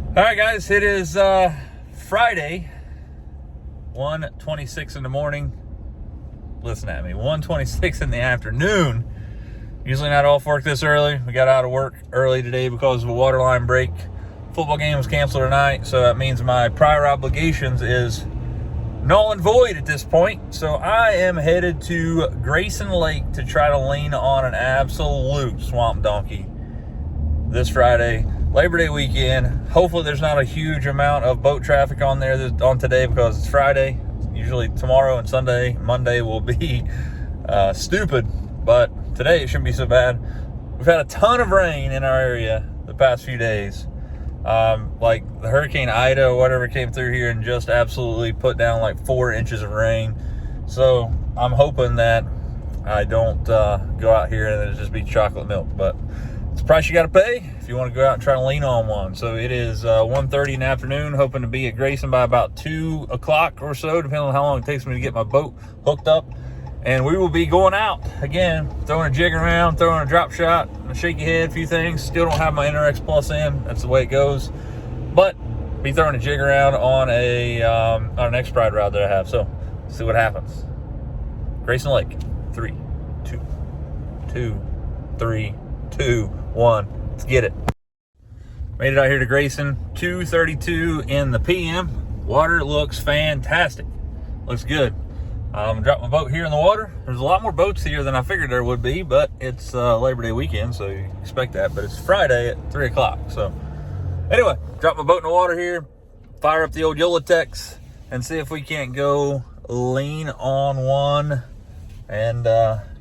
All right, guys, it is Friday, 1:26 in the morning. Listen at me, 1:26 in the afternoon. Usually not off work this early. We got out of work early today because of a water line break. Football game was canceled tonight, so that means my prior obligations is null and void at this point. So I am headed to Grayson Lake to try to lean on an absolute swamp donkey this Friday. Labor Day weekend. Hopefully there's not a huge amount of boat traffic on there on today because it's Friday. Usually tomorrow and Monday will be stupid, but today it shouldn't be so bad. We've had a ton of rain in our area the past few days. Like the Hurricane Ida or whatever came through here and just absolutely put down like 4 inches of rain. So I'm hoping that I don't go out here and it'll just be chocolate milk, but it's the price you got to pay if you want to go out and try to lean on one. So it is 1:30 in the afternoon, hoping to be at Grayson by about 2 o'clock or so, depending on how long it takes me to get my boat hooked up. And we will be going out again, throwing a jig around, throwing a drop shot, a shaky head, a few things. Still don't have my NRX Plus in. That's the way it goes. But be throwing a jig around on an X-Pride rod that I have. So see what happens. Grayson Lake. 3, 2, 2, 3, 2, 1. Let's get it. Made it out here to Grayson. 2:32 in the PM. Water looks fantastic. Looks good. Dropped my boat here in the water. There's a lot more boats here than I figured there would be, but it's Labor Day weekend, so you expect that. But it's Friday at 3 o'clock. So anyway, drop my boat in the water here, fire up the old Yolatex, and see if we can't go lean on one and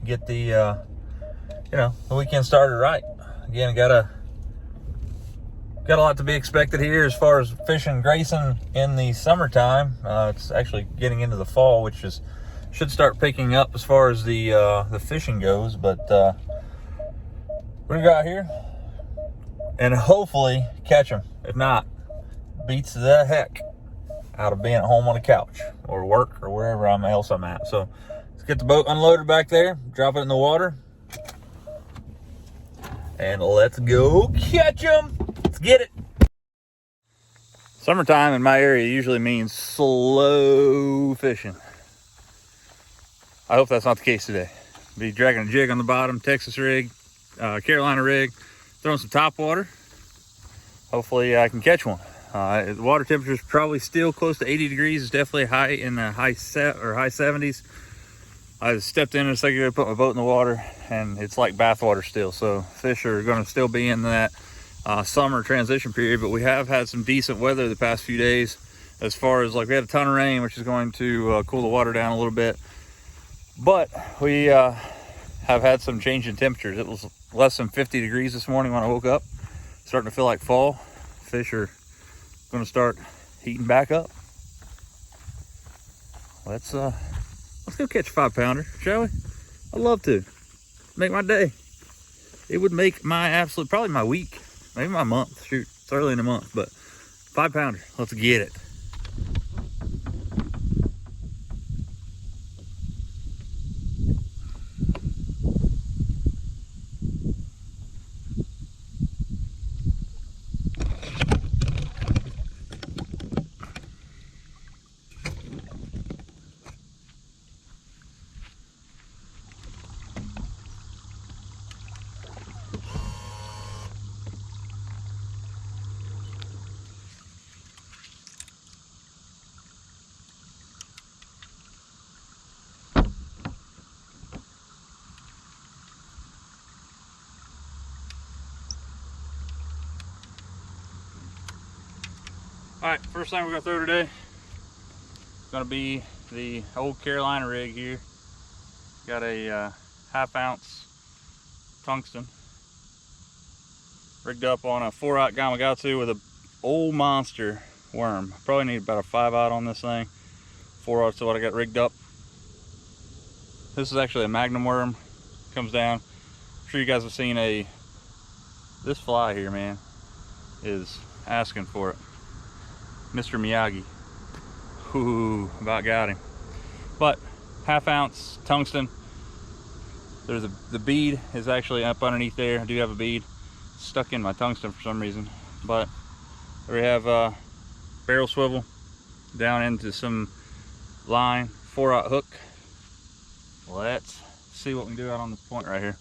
get the weekend started right. Again, got a lot to be expected here as far as fishing Grayson in the summertime. It's actually getting into the fall, which should start picking up as far as the fishing goes. But we're gonna go out here and hopefully catch them. If not, beats the heck out of being at home on the couch or work or wherever else I'm at. So let's get the boat unloaded back there, drop it in the water, and let's go catch them. Let's get it. Summertime in my area usually means slow fishing. I hope that's not the case today. Be dragging a jig on the bottom, Texas rig, Carolina rig, throwing some top water. Hopefully I can catch one. The water temperature is probably still close to 80 degrees. It's definitely high in the high 70s. I stepped in a second ago to put my boat in the water, and it's like bathwater still. So fish are going to still be in that summer transition period, but we have had some decent weather the past few days. As far as like we had a ton of rain, which is going to cool the water down a little bit. But we have had some change in temperatures. It was less than 50 degrees this morning when I woke up. Starting to feel like fall. Fish are going to start heating back up. Let's go catch a 5-pounder, shall we? I'd love to. Make my day. It would make my probably my week, maybe my month. Shoot, it's early in the month, but 5-pounder. Let's get it. All right, first thing we're gonna throw today is gonna be the old Carolina rig here. Got a 1/2 ounce tungsten rigged up on a 4-aught Gamakatsu with a old monster worm. Probably need about a 5-aught on this thing. 4-aughts is what I got rigged up. This is actually a Magnum worm. Comes down. I'm sure you guys have seen this fly here, man, is asking for it. Mr. Miyagi. Ooh, about got him. But 1/2 ounce tungsten. There's the bead is actually up underneath there. I do have a bead stuck in my tungsten for some reason, but We have barrel swivel down into some line, 4/0 hook. Let's see what we can do out on this point right here.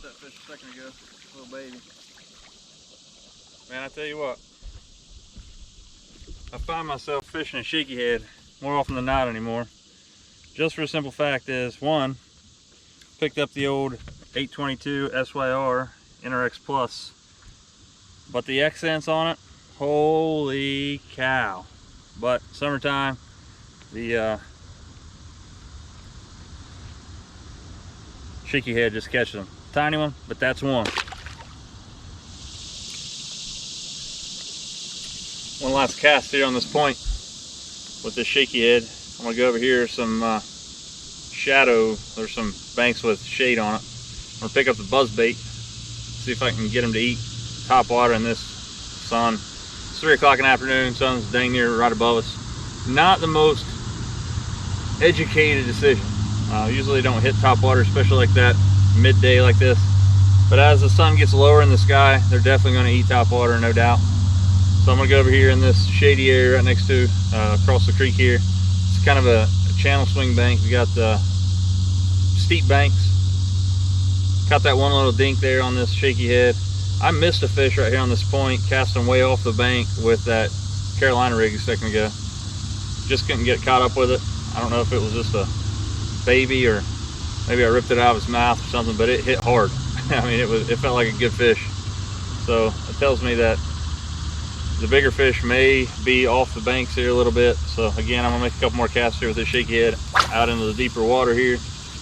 That fish a second ago, little baby. Man, I tell you what, I find myself fishing a shaky head more often than not anymore. Just for a simple fact is, one, picked up the old 822 SYR NRX Plus, but the accents on it, holy cow. But summertime, the shaky head just catches them. Tiny one, but that's one. One last cast here on this point with this shaky head. I'm gonna go over here, some shadow, there's some banks with shade on it. I'm gonna pick up the buzz bait, see if I can get them to eat top water in this sun. It's 3 o'clock in the afternoon, sun's dang near right above us. Not the most educated decision. Usually don't hit top water, especially like that midday like this, but as the sun gets lower in the sky, they're definitely going to eat top water, no doubt. So I'm going to go over here in this shady area right next to across the creek here. It's kind of a channel swing bank. We got the steep banks. Caught that one little dink there on this shaky head. I missed a fish right here on this point, casting way off the bank with that Carolina rig a second ago. Just couldn't get caught up with it. I don't know if it was just a baby or maybe I ripped it out of its mouth or something, but it hit hard. I mean, it felt like a good fish. So it tells me that the bigger fish may be off the banks here a little bit. So again, I'm gonna make a couple more casts here with this shaky head out into the deeper water here.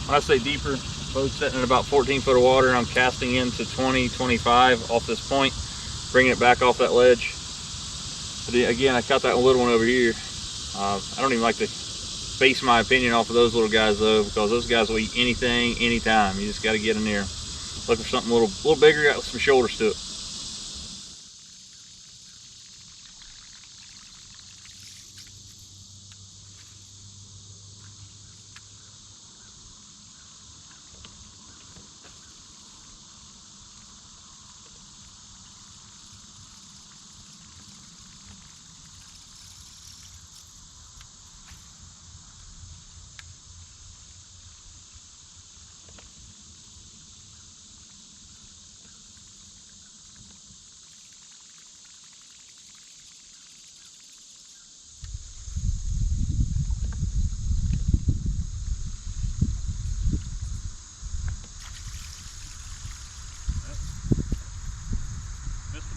When I say deeper, boat's sitting at about 14 foot of water, and I'm casting into 20, 25 off this point, bringing it back off that ledge. But again, I caught that little one over here. I don't even like to base my opinion off of those little guys though, because those guys will eat anything, anytime. You just got to get in there, look for something a little bigger, got some shoulders to it.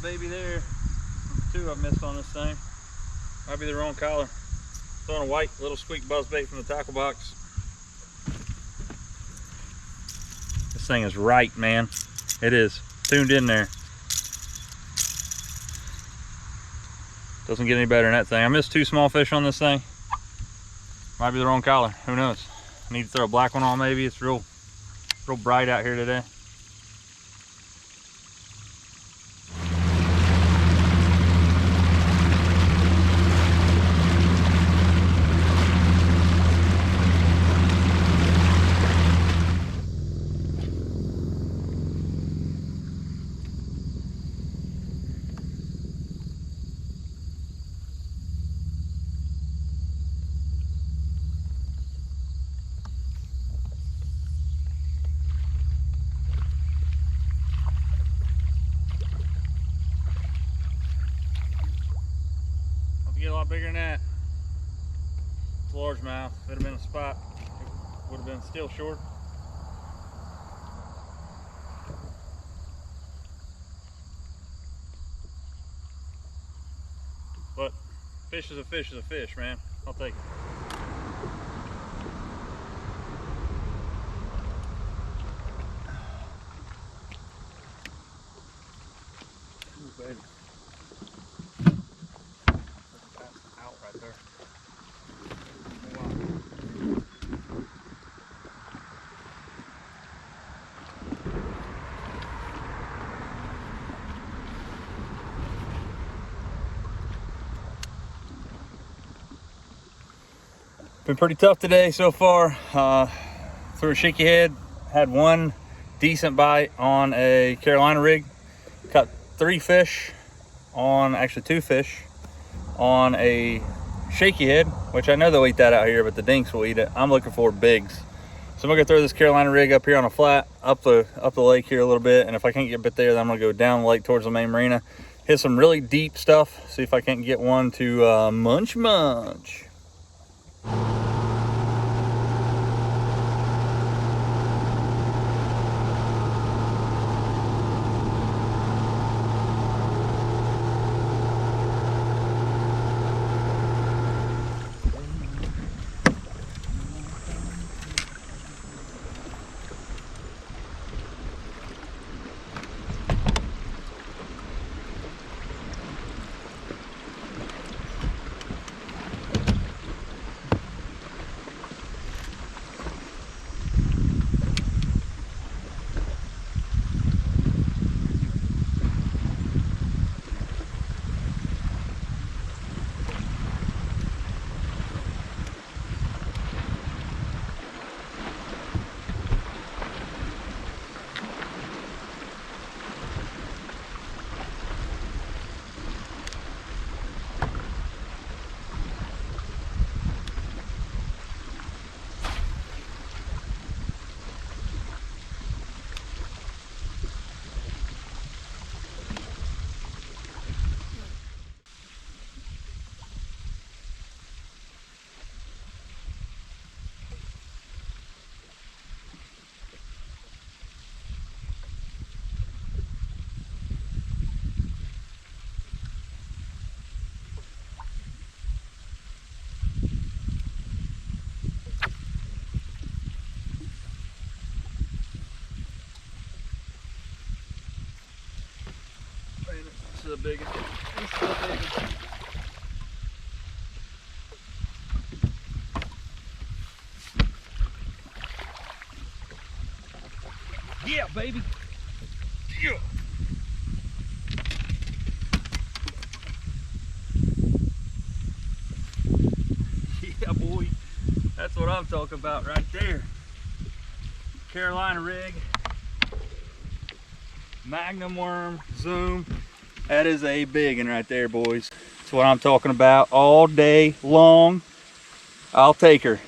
Baby there. Two I've missed on this thing. Might be the wrong collar. Throwing a white little squeak buzz bait from the tackle box. This thing is right, man. It is tuned in there. Doesn't get any better than that thing. I missed 2 small fish on this thing. Might be the wrong collar. Who knows? I need to throw a black one on maybe. It's real bright out here today. lot bigger than that. It's a largemouth. If it had been a spot, it would have been still short. But fish is a fish, man. I'll take it. Ooh, baby. Out right there. Been pretty tough today so far. Threw a shaky head, had one decent bite on a Carolina rig. Caught 3 fish on, actually 2 fish on a shaky head, which I know they'll eat that out here, but the dinks will eat it. I'm looking for bigs. So I'm gonna throw this Carolina rig up here on a flat, up the lake here a little bit, and if I can't get bit there, then I'm gonna go down the lake towards the main marina, hit some really deep stuff, see if I can't get one to munch. This is a big one. Yeah, baby. Yeah. Yeah, boy. That's what I'm talking about right there. Carolina rig. Magnum worm, zoom. That is a big one right there, boys. That's what I'm talking about all day long. I'll take her.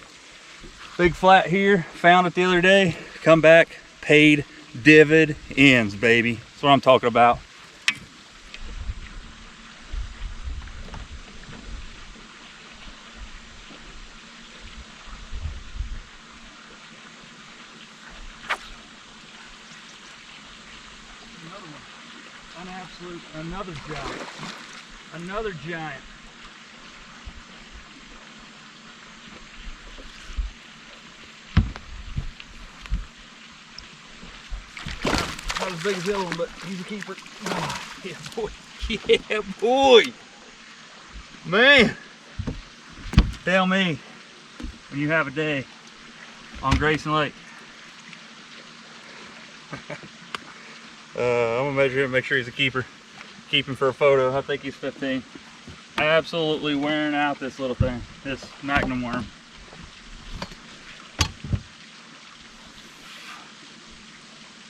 Big flat here, found it the other day. Come back, paid dividends, baby. That's what I'm talking about. Another one. An absolute, another giant. Another giant. Not as big as the other one, but he's a keeper. Oh, yeah, boy. Yeah, boy. Man. Tell me when you have a day on Grayson Lake. I'm gonna measure him, make sure he's a keeper. Keep him for a photo. I think he's 15. Absolutely wearing out this little thing, this Magnum worm.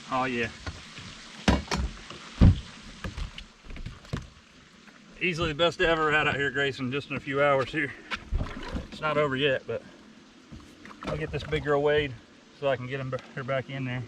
Oh yeah. Easily the best day I ever had out here at Grayson, just in a few hours here. It's not over yet, but I'll get this big girl weighed so I can get her back in there.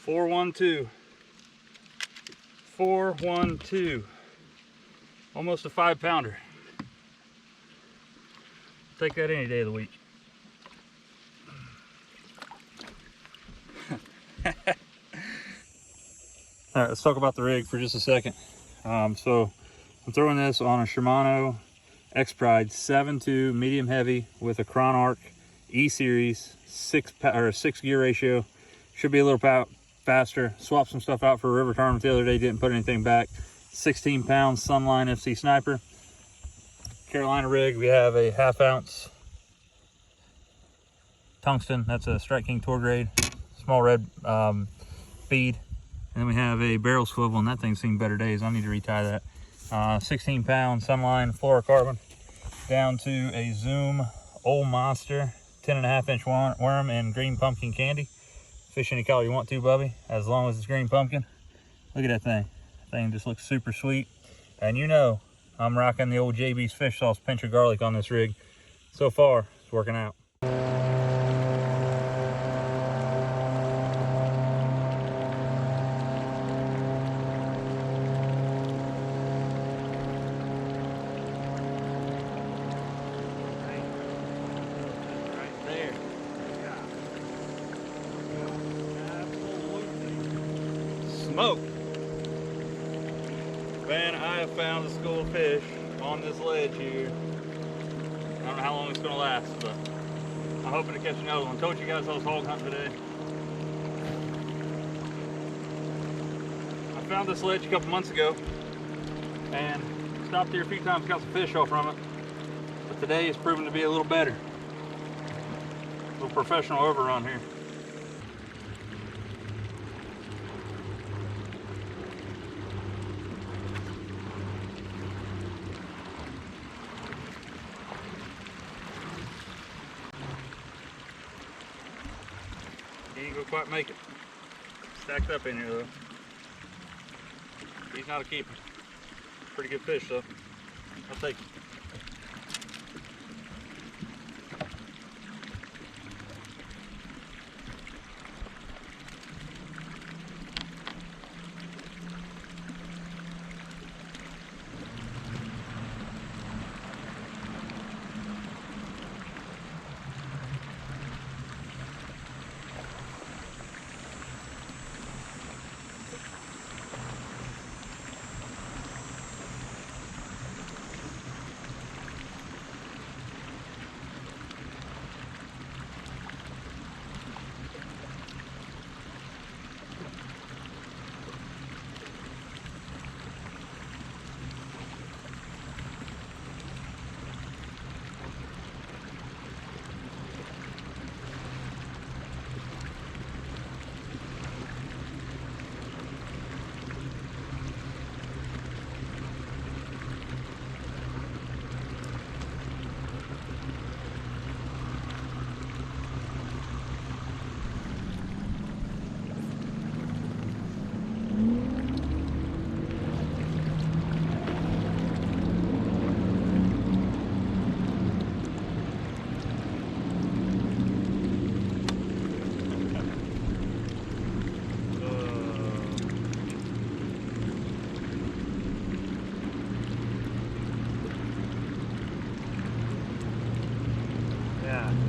412. 412. Almost a 5-pounder. Take that any day of the week. All right, let's talk about the rig for just a second. So I'm throwing this on a Shimano X-Pride 7.2 medium heavy with a Chronarch E-Series 6 gear ratio. Should be a little faster. Swapped some stuff out for a river tournament the other day, didn't put anything back. 16 pound Sunline FC Sniper. Carolina rig, we have a 1/2 ounce tungsten. That's a Strike King Tour grade, small red bead. And then we have a barrel swivel, and that thing's seen better days. I need to retie that. 16 pound Sunline fluorocarbon down to a Zoom Old Monster 10.5 inch worm and green pumpkin candy. Fish any color you want to, Bubby, as long as it's green pumpkin. Look at that thing. That thing just looks super sweet. And you know, I'm rocking the old JB's fish sauce pinch of garlic on this rig. So far, it's working out. Smoke. Man, I have found a school of fish on this ledge here. I don't know how long it's gonna last, but I'm hoping to catch another one. I told you guys I was hog hunting today. I found this ledge a couple months ago and stopped here a few times, got some fish off from it. But today it's proven to be a little better. A little professional overrun here. He ain't gonna quite make it. Stacked up in here though. He's not a keeper. Pretty good fish though. I'll take it.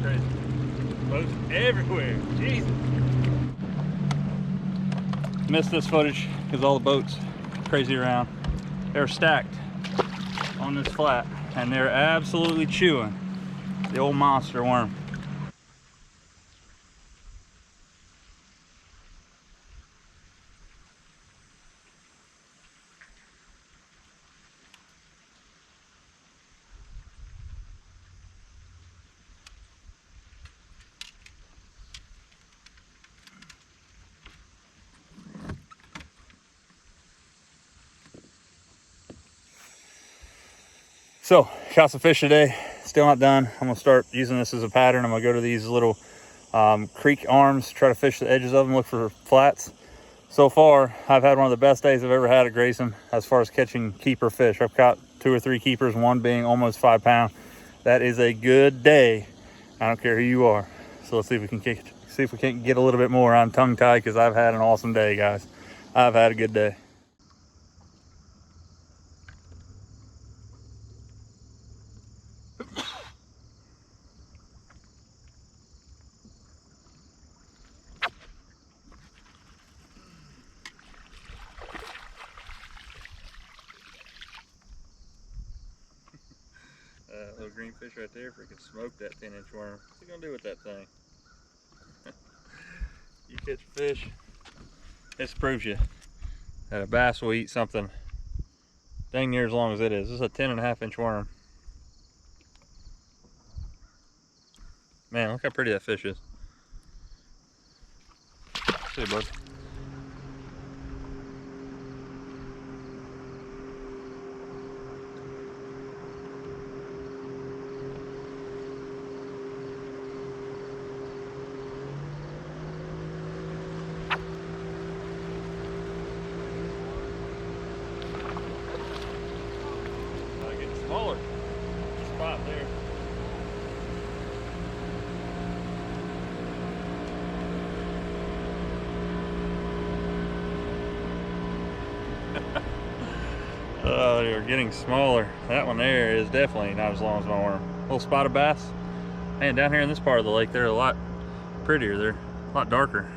Crazy. Boats everywhere. Jesus. Missed this footage because all the boats crazy around. They're stacked on this flat and they're absolutely chewing the old monster worm. So, caught some fish today, still not done. I'm gonna start using this as a pattern. I'm gonna go to these little creek arms, try to fish the edges of them, look for flats. So far, I've had one of the best days I've ever had at Grayson as far as catching keeper fish. I've caught 2 or 3 keepers, one being almost 5 pound. That is a good day. I don't care who you are. So let's see if we can See if we can't get a little bit more. I'm tongue tied because I've had an awesome day, guys. I've had a good day. Little green fish right there, freaking smoked that 10-inch worm. What's he gonna do with that thing? You catch a fish, this proves you that a bass will eat something dang near as long as it is. This is a 10.5-inch worm. Man, look how pretty that fish is. See you, bud. Smaller spot there. Oh, they are getting smaller. That one there is definitely not as long as my worm. Little spotted bass. Man, down here in this part of the lake, they're a lot prettier. They're a lot darker.